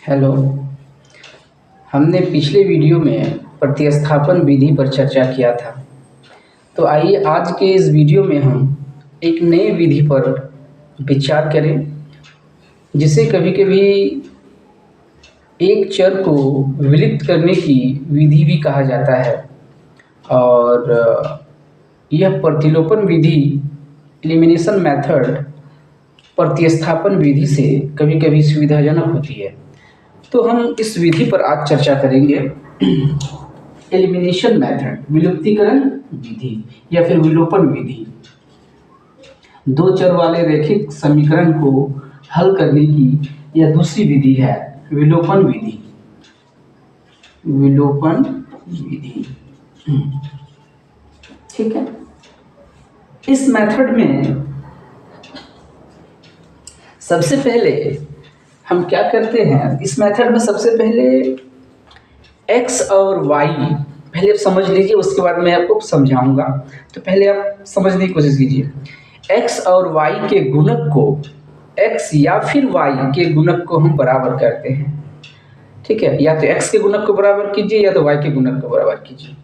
Hello. हमने पिछले video में प्रतिस्थापन विधि पर चर्चा किया था। तो आइए आज के इस वीडियो में हम एक नए विधि पर विचार करें, जिसे कभी कभी एक चर को विलुप्त करने की विधि भी कहा जाता है। और यह प्रतिलोपन विधि, एलिमिनेशन मेथड, प्रतिस्थापन विधि से कभी कभी सुविधाजनक होती है। तो हम इस विधि पर आज चर्चा करेंगे। एलिमिनेशन मेथड, विलुप्तीकरण विधि या फिर विलोपन विधि। दो चर वाले रैखिक समीकरण को हल करने की यह दूसरी विधि है, विलोपन विधि। विलोपन विधि, ठीक है। इस मेथड में सबसे पहले हम क्या करते हैं, इस मेथड में सबसे पहले x और y पहले आप समझ लीजिए, उसके बाद मैं आपको समझाऊंगा। तो पहले आप समझने की कोशिश कीजिए। x और y के गुणक को, x या फिर y के गुणक को हम बराबर करते हैं, ठीक है। या तो x के गुणक को बराबर कीजिए या तो y के गुणक को बराबर कीजिए।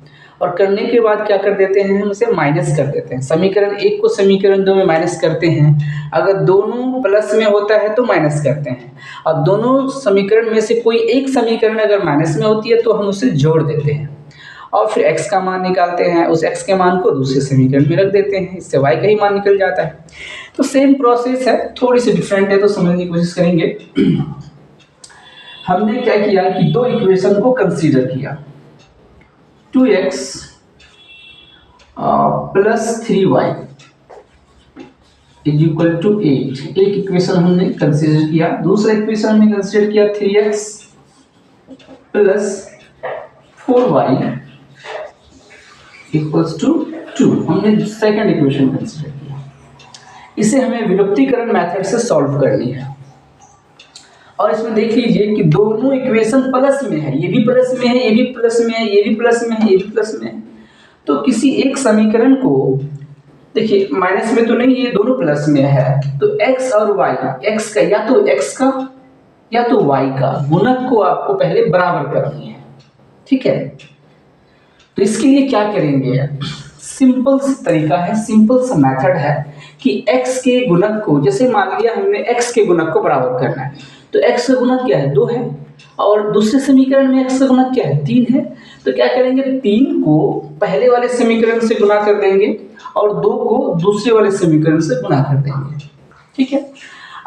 और करने के बाद क्या कर देते हैं, हम इसे माइनस कर देते हैं। समीकरण 1 को समीकरण 2 में माइनस करते हैं। अगर दोनों प्लस में होता है तो माइनस करते हैं, और दोनों समीकरण में से कोई एक समीकरण अगर माइनस में होती है तो हम उसे जोड़ देते हैं और फिर x का मान निकालते हैं। उस x के मान को दूसरे समीकरण में रख देते हैं, इससे y का ही मान निकल जाता है। तो सेम प्रोसेस है, थोड़ी सी डिफरेंट है, तो समझने की कोशिश करेंगे। हमने क्या किया कि दो इक्वेशन को कंसीडर किया, 2x plus 3y is equal to 8। एक इक्वेशन हमने कंसीडर किया। दूसरा इक्वेशन हमने कंसीडर किया 3x plus 4y equals to 2। हमने सेकंड इक्वेशन कंसीडर किया। इसे हमें विलुप्तीकरण मेथड से सॉल्व करनी है। और इसमें देख लीजिए कि दोनों इक्वेशन प्लस में है, ये भी प्लस में है, ये भी प्लस में है, ये भी प्लस में है, ये भी प्लस में है। तो किसी एक समीकरण को देखिए, माइनस में तो नहीं, ये दोनों प्लस में है। तो x और y, x का या तो y का गुणक को आपको पहले बराबर करनी है, ठीक है। तो इसके लिए क्या करेंगे, सिंपल तरीका है, सिंपल सा मेथड है कि x के गुणक को, जैसे मान लिया हमने x के गुणक को बराबर करना है, तो x का गुणक क्या है, 2 है, और दूसरे समीकरण में x का गुणक क्या है, 3 है। तो क्या करेंगे, 3 को पहले वाले समीकरण से गुणा कर देंगे और 2 को दूसरे वाले समीकरण से गुणा कर देंगे, ठीक है।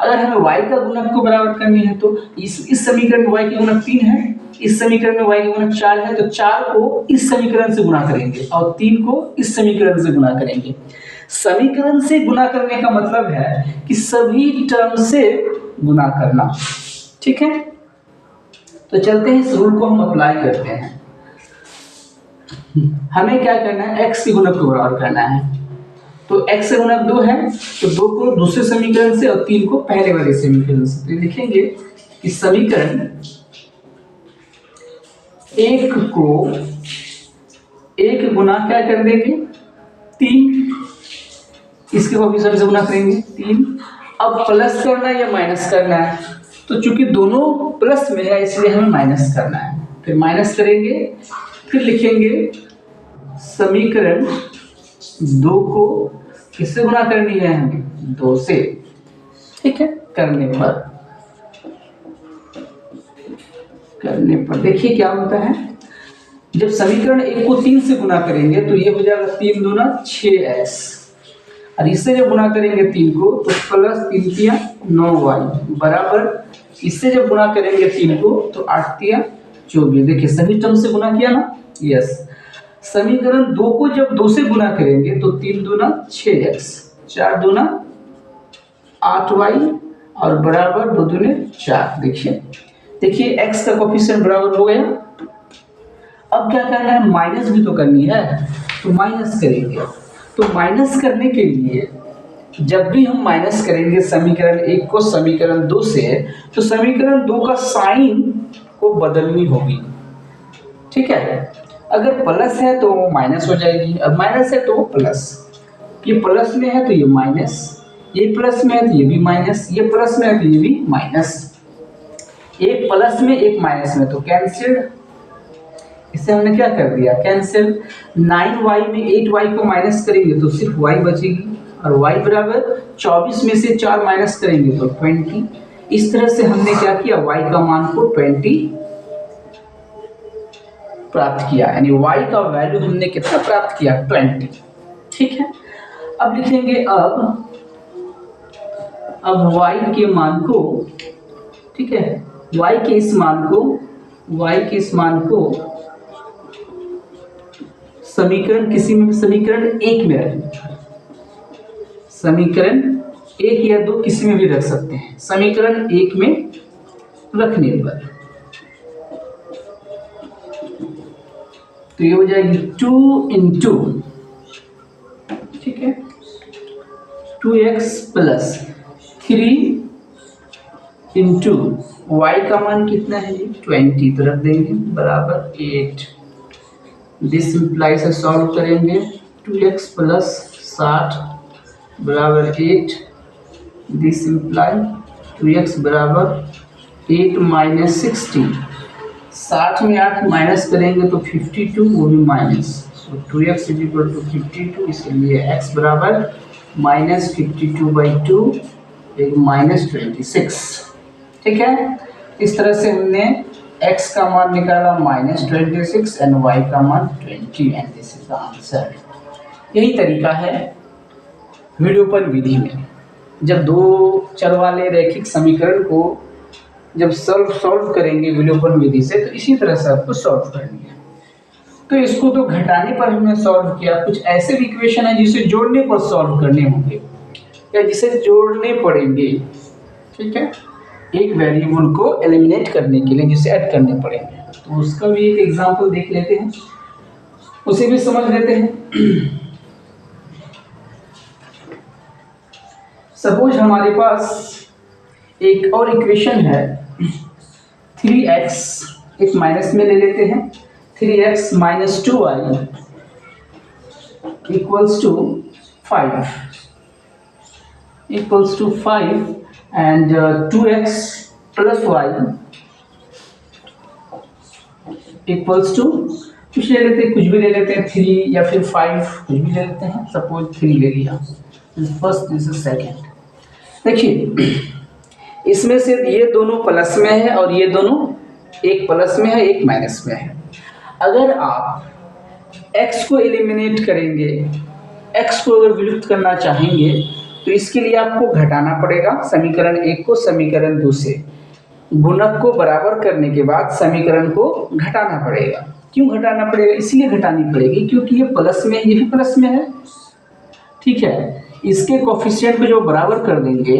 अगर हमें y का गुणक को बराबर करनी है तो इस समीकरण में y के गुणक 3 है, इस समीकरण में y के गुणक 4 है, तो 4 को इस समीकरण से गुणा करेंगे और 3 को इस समीकरण से गुणा करेंगे। समीकरण से गुणा करने का मतलब है कि सभी टर्म से गुणा करना, ठीक है। तो चलते हैं, इस रूल को हम अप्लाई करते हैं। हमें क्या करना है, x के गुणक को बराबर करना है। तो x का गुणक 2 है, तो 2 को दूसरे समीकरण से और 3 को पहले वाले समीकरण से। तो लिखेंगे कि समीकरण 1 को 1 गुना क्या कर देंगे, 3, इसके कोएफिशिएंट से गुना करेंगे 3। अब प्लस करना है या माइनस करना है, तो चूंकि दोनों प्लस में है इसलिए हमें माइनस करना है। फिर माइनस करेंगे, फिर लिखेंगे समीकरण 2 को किससे गुना करनी है, हमें 2 से, ठीक है। करने पर देखिए क्या होता है, जब समीकरण 1 को 3 से गुना करेंगे तो ये हो जाएगा 3 दूना 6x, और इससे जब गुना करेंगे 3 को तो प्लस 3 तिया 9y बराबर, इससे जब गुना करेंगे 3 को तो 8 तिया 24। देखिए सभी टर्म से गुना किया ना, यस। समीकरण 2 को जब 2 से गुना करेंगे तो 3 दूना 6x, 4 दूना 8y और बराबर 2 दूने 4। देखिए x का कोएफिशिएंट बराबर हो गया। अब क्या करना है, माइनस भी तो करनी है, तो माइनस करेंगे। तो माइनस करने के लिए जब भी हम माइनस करेंगे समीकरण 1 को समीकरण 2 से, तो समीकरण 2 का साइन को बदलनी होगी, ठीक है। अगर प्लस है तो वो माइनस हो जाएगी, अब माइनस है तो वो प्लस, ये प्लस में है तो ये माइनस, ये प्लस में है तो ये भी माइनस, ये प्लस में है तो ये भी माइनस। एक प्लस में एक माइनस में, तो कैंसिल। इसे हमने क्या कर दिया, कैंसिल। 9y में 8y को माइनस करेंगे तो सिर्फ y बचेगी, और y बराबर 24 में से 4 माइनस करेंगे तो 20। इस तरह से हमने क्या किया, y का मान को 20 प्राप्त किया, यानी y का वैल्यू हमने कितना प्राप्त किया, 20। ठीक है, अब लिखेंगे अब y के मान को, ठीक है, y के इस मान को समीकरण समीकरण 1 में रखें। समीकरण 1 या 2 किसी में भी रख सकते हैं। समीकरण 1 में रखने पर तो ये हो जाएगी 2 इंटू, ठीक है, 2x प्लस 3 इंटू वाई का मान कितना है, 20 तो रख देंगे बराबर 8। दिस इम्प्लाई से सॉल्व करेंगे, 2x प्लस 60 बराबर 8। दिस इम्प्लाई 2x बराबर 8 माइनस 60, 60 में 8 माइनस करेंगे तो 52, वो भी माइनस, तो 2x इज इक्वल टू 52, इसलिए x बराबर माइनस 52/2 एक माइनस 26। ठीक है, इस तरह से हमने x का मान निकाला माइनस 26 एंड y का मान 20 and this is the answer. यही तरीका है विलोपन विधि में, जब दो चर वाले रैखिक समीकरण को जब सॉल्व करेंगे विलोपन विधि से, तो इसी तरह से आपको सॉल्व करेंगे। तो इसको तो घटाने पर हमने सॉल्व किया, कुछ ऐसे भी इक्वेशन है जिसे जोड़ने पर सॉल्व करने होंगे या जिसे जोड़ने पड़ेंगे। ठीक है, एक वेरिएबल को एलिमिनेट करने के लिए जिसे ऐड करने पड़ेंगे, तो उसका भी एक एग्जांपल देख लेते हैं, उसे भी समझ लेते हैं। सपोज हमारे पास एक और इक्वेशन है 3x, एक माइनस में ले लेते हैं, 3x minus 2y equals to 5 and 2x plus y equals to कुछ ले लेते हैं, कुछ भी ले लेते हैं, 3 या फिर 5 कुछ भी ले लेते हैं। सपोज 3 ले लिया, फर्स्ट दिस इज सेकेंड। देखिए इसमें से ये दोनों प्लस में है और ये दोनों, एक प्लस में है एक माइनस में है। अगर आप x को एलिमिनेट करेंगे, x को अगर विलुप्त करना चाहेंगे तो इसके लिए आपको घटाना पड़ेगा समीकरण 1 को समीकरण 2 से। गुणक को बराबर करने के बाद समीकरण को घटाना पड़ेगा। क्यों घटाना पड़ेगा? इसलिए घटानी पड़ेगी क्योंकि ये प्लस में, ये भी प्लस में है। ठीक है, इसके कोफिशिएंट को जो बराबर कर देंगे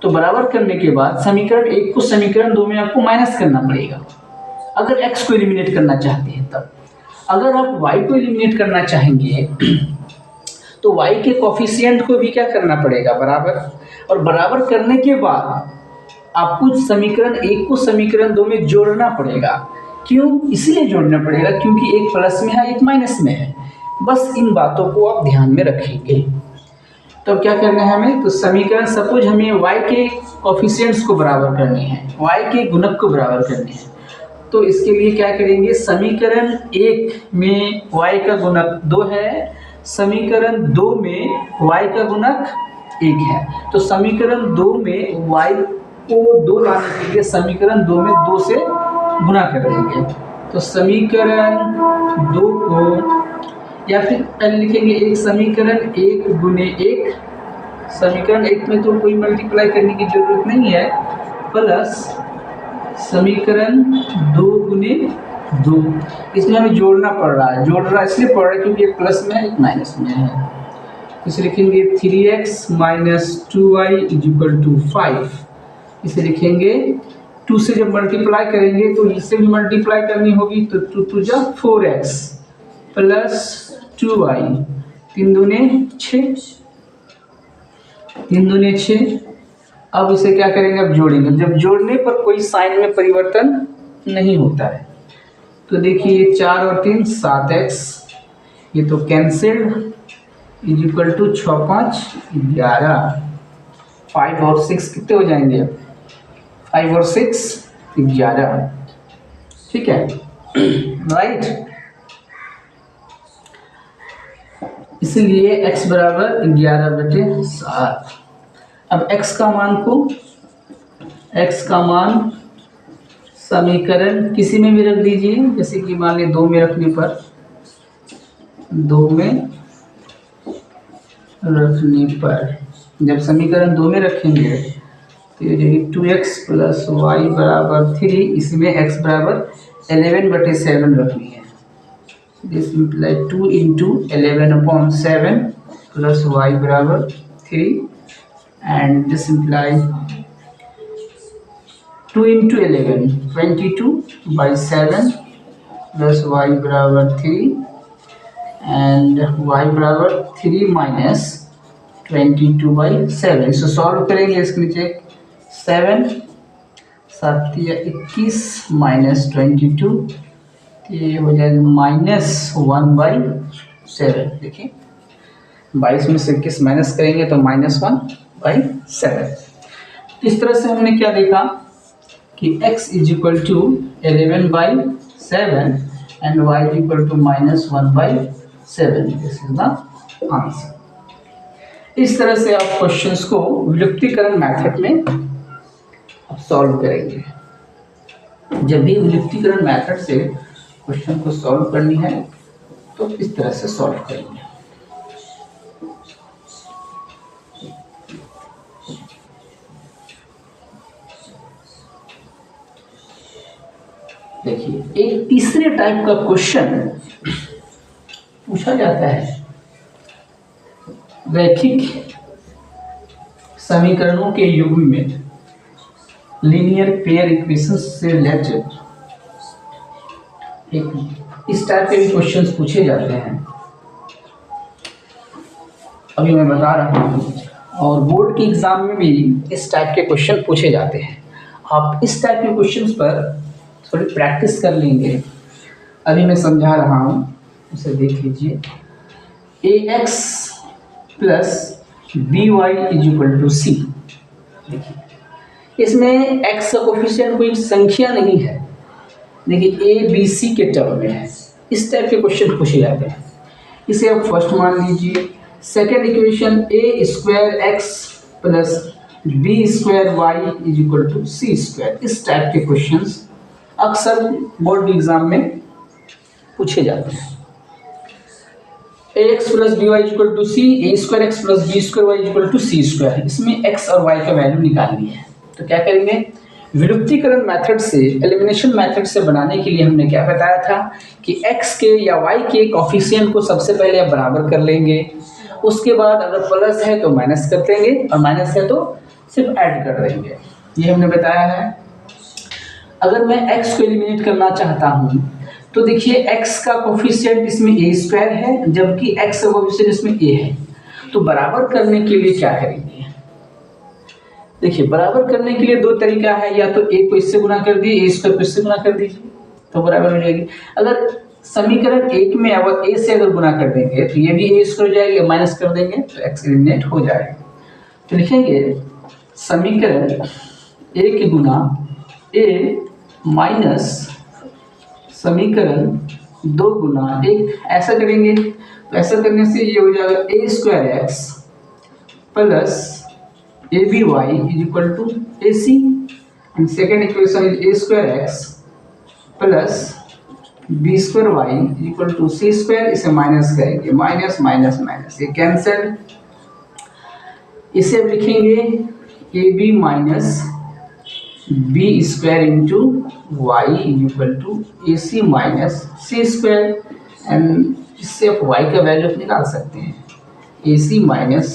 तो बराबर करने के बाद समीकरण 1 को समीकरण 2 में आपको माइनस करना पड़ेगा अगर x को एलिमिनेट करना चाहते हैं तब। अगर आप y को एलिमिनेट करना चाहेंगे तो y के कोफिशिएंट को भी क्या करना पड़ेगा, बराबर, और बराबर करने के बाद आपको समीकरण 1 को समीकरण 2 में जोड़ना पड़ेगा। क्यों? इसलिए जोड़ना पड़ेगा क्योंकि एक प्लस में है एक माइनस में है। बस इन बातों को आप ध्यान में रखेंगे। तो क्या करना है हमें, तो समीकरण, सपोज हमें y के कोफिशिएंट्स को बराबर करने हैं, y के गुणक को बराबर करने हैं, तो इसके लिए क्या करेंगे, समीकरण 1 में y का गुणक 2 है, समीकरण 2 में y का गुणक 1 है, तो समीकरण 2 में y को 2 लाने के लिए समीकरण 2 में 2 से गुणा कर देंगे। तो समीकरण 2 को, या फिर पहले लिखेंगे एक समीकरण 1 गुने 1, समीकरण 1 में तो कोई मल्टीप्लाई करने की जरूरत नहीं है, प्लस समीकरण 2 गुने 2, इसमें हमें जोड़ना पड़ रहा है। जोड़ रहा इसलिए पड़ रहा है क्योंकि एक प्लस में है एक माइनस में है। इसे लिखेंगे 3x minus 2y is equal to 5। इसे लिखेंगे 2 से जब मल्टीप्लाई करेंगे तो इससे भी मल्टीप्लाई करनी होगी, तो 2 2 जा 4x प्लस 2y, 3 दूने 6, 3 दूने 6। अब इसे क्या करेंगे, अब जोड़ेंगे। जब जोड़ने पर कोई साइन में परिवर्तन नहीं होता है, तो देखिए 4 और 3 7x, ये तो कैंसिल्ड, इज इक्वल टू 6 5 11, 5 और 6 कितने हो जाएंगे, 5 और 6 11, ठीक है, राइट। इसलिए x बराबर 11/7। अब x का मान समीकरण किसी में भी रख दीजिए, जैसे कि मान लीजिए 2 में रखने पर, 2 में रखने पर जब समीकरण 2 में रखेंगे तो ये 2x + y = 3, इसमें x बराबर 11/7 रखनी है। This imply 2 × 11/7 + y = 3 and this imply 2 × 11 22/7 + y = 3 and y = 3 - 22/7। इसको सॉल्व करेंगे, इसके नीचे 7 7 या 21 - 22, ये हो जाएगा -1/7। देखिए 22 में से 21 माइनस करेंगे तो -1/7। इस तरह से हमने क्या देखा कि x = 11/7 and y = -1/7। This is the answer. इस तरह से आप क्वेश्चंस को विलुप्तीकरण मेथड में सॉल्व करेंगे। जब भी विलुप्तीकरण मेथड से क्वेश्चन को सॉल्व करनी है तो इस तरह से सॉल्व करेंगे। देखिए एक तीसरे टाइप का क्वेश्चन पूछा जाता है रैखिक समीकरणों के युग्म में लीनियर पेयर इक्वेशंस से रिलेटेड। इस टाइप के भी क्वेश्चंस पूछे जाते हैं, अभी मैं बता रहा हूँ, और बोर्ड के एग्जाम में भी इस टाइप के क्वेश्चन पूछे जाते हैं। आप इस टाइप के क्वेश्चंस पर थोड़ी प्रैक्टिस कर लेंगे। अभी मैं समझा रहा हूँ, उसे देख लीजिए। ax + by = c। देखिए इसमें x का कोफिशिएंट कोई संख्या नहीं है। देखिए a b c के टर्म में है। इस टाइप के क्वेश्चन पूछे जाते हैं। इसे आप फर्स्ट मान लीजिए। Second equation a² x + b² y = c²। इस टाइप के क्वेश्चंस अक्सर बोर्ड एग्जाम में पूछे जाते हैं। ax + by = c, a² x + b² y = c²। इसमें x और y का वैल्यू निकालनी है। तो क्या करेंगे, विलुप्तीकरण मेथड से, एलिमिनेशन मेथड से बनाने के लिए हमने क्या बताया था कि x के या y के कोफिशिएंट को सबसे पहले आप बराबर कर लेंगे। उसके बाद अगर प्लस है तो माइनस कर देंगे और माइनस है तो सिर्फ ऐड कर देंगे। ये हमने बताया है। अगर मैं x को एलिमिनेट करना चाहता हूँ तो देखिए x का कोफिशिएंट इसमें a² है, जबकि x का कोफिशिएंट इसमें a है। तो बराबर करने के लिए क्या करेंगे, देखिए बराबर करने के लिए दो तरीका है, या तो a को इससे गुना कर दिए, a² को इससे गुना कर दीजिए तो बराबर हो जाएगी। अगर समीकरण 1 में अगर a से अगर गुना कर देंगे तो ये भी a² हो जाएगा, माइनस कर देंगे तो x एलिमिनेट हो जाएगा। तो लिखेंगे समीकरण 1 गुना a माइनस समीकरण 2 गुना 1। ऐसा करेंगे तो ऐसा करने से ये हो जाएगा a² x + aby = ac and second equation is a² x + b² y = c²। इसे माइनस करेंगे, माइनस माइनस माइनस ये कैंसिल। इसे अब लिखेंगे ab - b² y = ac - c² and इससे आप y का वैल्यू निकाल सकते हैं, ac -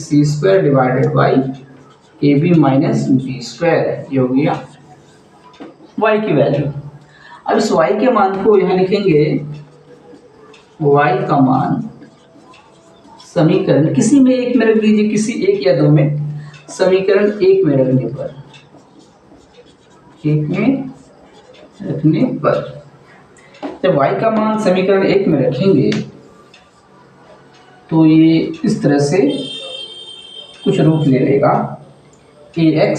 c² divided by ab - b²। ये हो गया y की वैल्यू। अब इस y के मान को यहाँ लिखेंगे, y का मान समीकरण किसी में एक में रख दीजिए, किसी एक या दो में। समीकरण 1 में रखने पर, 1 में रखने पर जब y का मान समीकरण 1 में रखेंगे तो ये इस तरह से कुछ रूप ले लेगा। ax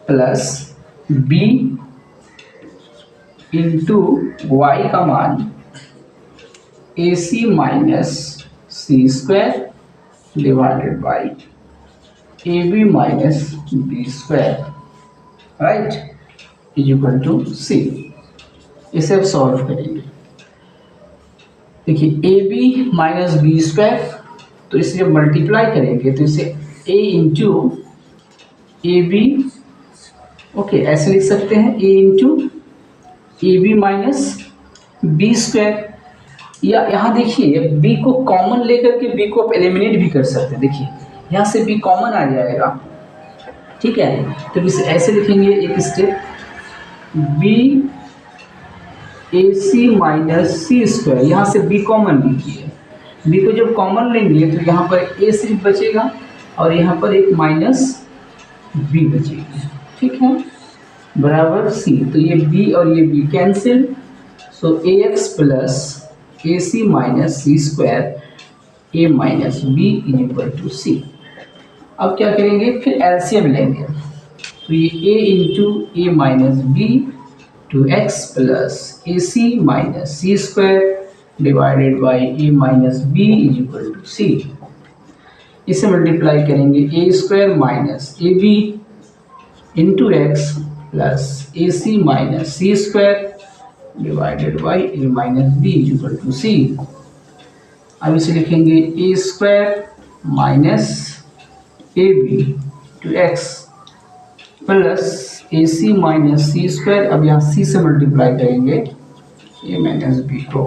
+ b इंटू वाई का मान A C minus C square divided by A B minus B square, right, is equal to C. इसे अब सॉल्व करेंगे। देखिए A B minus B square, तो इसे जब मल्टीप्लाई करेंगे तो इसे A into A B, okay ऐसे लिख सकते हैं, A into A B minus B square. या यहाँ देखिए b को कॉमन लेकर के b को आप एलिमिनेट भी कर सकते हैं। देखिए यहाँ से b कॉमन आ जाएगा, ठीक है, तो इसे ऐसे लिखेंगे एक स्टेप, b ए सी माइनस सी स्क्वायर, यहाँ से b कॉमन लीजिए, b को जब कॉमन लेंगे तो यहाँ पर a सिर्फ बचेगा और यहाँ पर एक माइनस b बचेगी, ठीक है, बराबर c। तो ये b और ये b cancel, so A X plus A C minus C square A minus B is equal to C. अब क्या करेंगे, फिर एलसीएम लेंगे, तो ये a into A minus B to X plus A C minus C square divided by A minus B is equal to C. इसे multiply करेंगे, A square minus A B into X plus A C minus C square divided by A minus B is equal to C. अब इसे लिखेंगे A square minus A B to X plus A C minus C square, अब यहाँ सी से multiply करेंगे ए minus B को,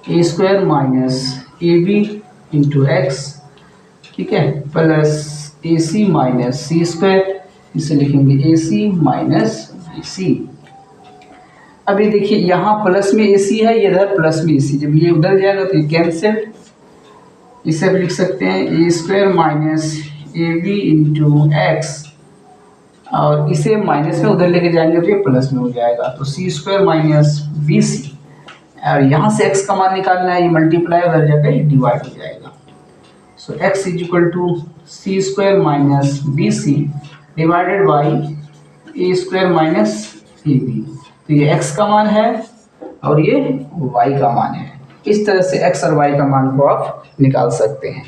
A square minus A B into X, ठीक है, plus A C minus C square, इसे लिखेंगे ए सी माइनस बी सी। अभी देखिए यहाँ प्लस में ए सी है, ये इधर प्लस में ए सी, जब ये उधर जाएगा तो ये कैंसिल, इसे भी लिख सकते हैं A square minus A B into X, और इसे माइनस में उधर लेके जाएंगे तो ये प्लस में हो जाएगा, तो सी स्क्वायर माइनस बी सी, और यहाँ से एक्स का मान निकालना है, ये मल्टीप्लाई उधर जाकर ये डिवाइड हो जाएगा, so X is equal to C square minus B C divided by A square minus A B. तो ये x का मान है और ये y का मान है। इस तरह से x और y का मान को आप निकाल सकते हैं।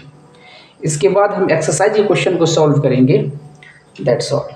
इसके बाद हम एक्सरसाइज के क्वेश्चन को सॉल्व करेंगे। That's all.